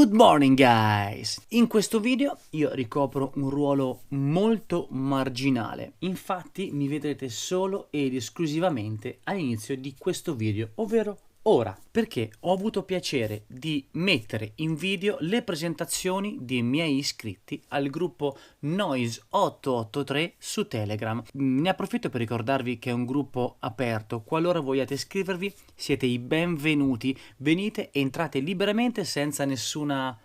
Good morning guys! In questo video io ricopro un ruolo molto marginale, infatti mi vedrete solo ed esclusivamente all'inizio di questo video, ovvero ora, perché ho avuto piacere di mettere in video le presentazioni dei miei iscritti al gruppo Noise 883 su Telegram. Ne approfitto per ricordarvi che è un gruppo aperto, qualora vogliate iscrivervi siete i benvenuti, venite, entrate liberamente senza nessuna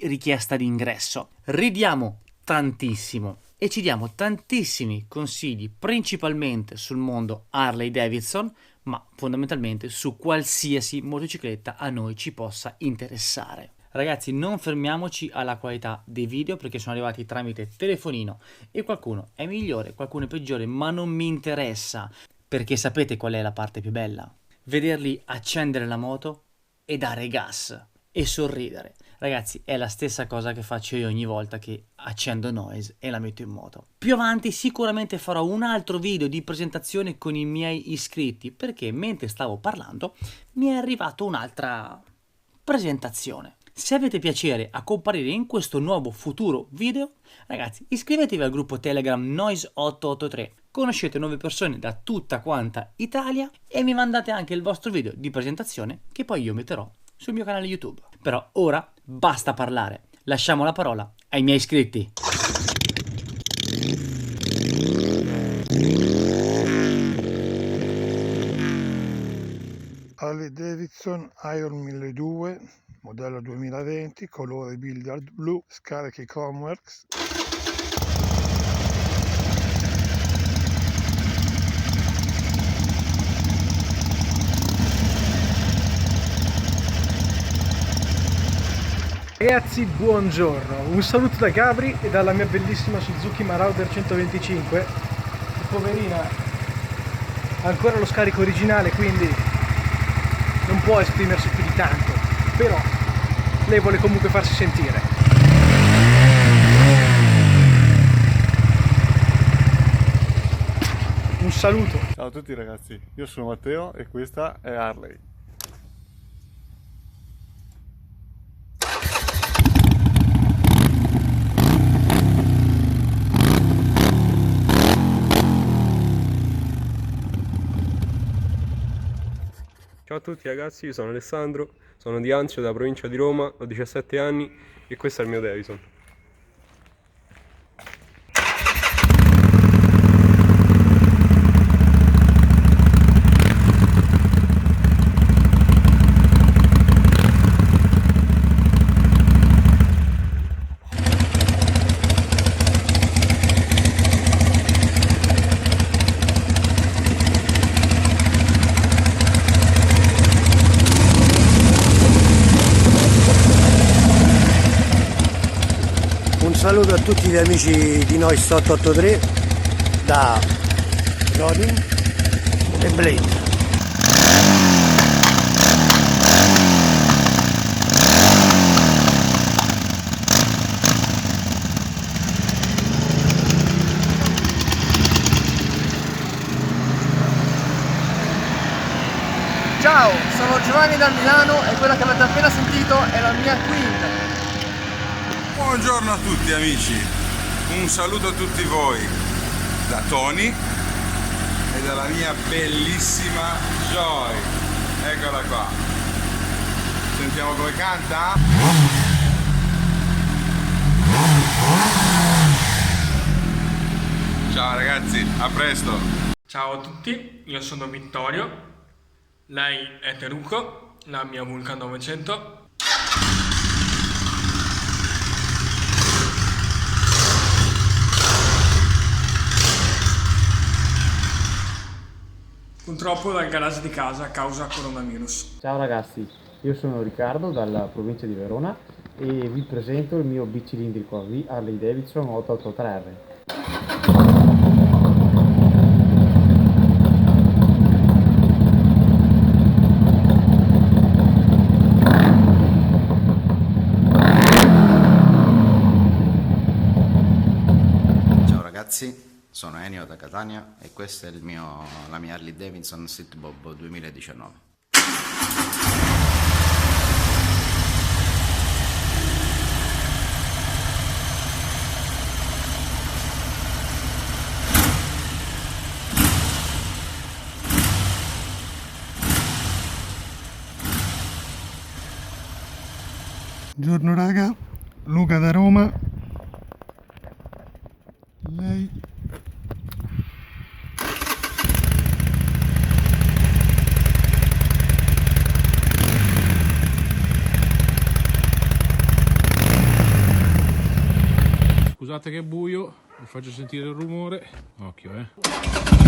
richiesta di ingresso. Ridiamo tantissimo e ci diamo tantissimi consigli, principalmente sul mondo Harley Davidson, ma fondamentalmente su qualsiasi motocicletta a noi ci possa interessare. Ragazzi, non fermiamoci alla qualità dei video perché sono arrivati tramite telefonino e qualcuno è migliore, qualcuno è peggiore, ma non mi interessa, perché sapete qual è la parte più bella? Vederli accendere la moto e dare gas e sorridere. Ragazzi, è la stessa cosa che faccio io ogni volta che accendo Noise e la metto in moto. Più avanti sicuramente farò un altro video di presentazione con i miei iscritti, perché mentre stavo parlando mi è arrivata un'altra presentazione. Se avete piacere a comparire in questo nuovo futuro video, ragazzi, iscrivetevi al gruppo Telegram Noise 883. Conoscete nuove persone da tutta quanta Italia e mi mandate anche il vostro video di presentazione che poi io metterò sul mio canale YouTube. Però ora basta parlare, lasciamo la parola ai miei iscritti. Harley Davidson Iron 1200, modello 2020, colore billiard blu, scariche Chromeworks. Ragazzi, buongiorno, un saluto da Gabri e dalla mia bellissima Suzuki Marauder 125. Poverina ha ancora lo scarico originale, quindi non può esprimersi più di tanto, però lei vuole comunque farsi sentire. Un saluto. Ciao a tutti ragazzi, io sono Matteo e questa è Harley. Ciao a tutti ragazzi, io sono Alessandro, sono di Anzio, della provincia di Roma, ho 17 anni e questo è il mio Davison. Un saluto a tutti gli amici di Noise 883 da Rodin e Blade. Ciao, sono Giovanni da Milano e quella che avete appena sentito è la mia Queen. Buongiorno a tutti amici, un saluto a tutti voi da Tony e dalla mia bellissima Joy, eccola qua, sentiamo come canta? Ciao ragazzi, a presto! Ciao a tutti, io sono Vittorio, lei è Teruko, la mia Vulcan 900. Purtroppo dal garage di casa causa coronavirus. Ciao ragazzi, io sono Riccardo dalla provincia di Verona e vi presento il mio bicilindrico AV Harley Davidson 883R. Ciao ragazzi, sono Ennio da Catania e questa è la mia Harley Davidson Street Bob 2019. Buongiorno raga, Luca da Roma. Lei scusate che è buio, vi faccio sentire il rumore. Occhio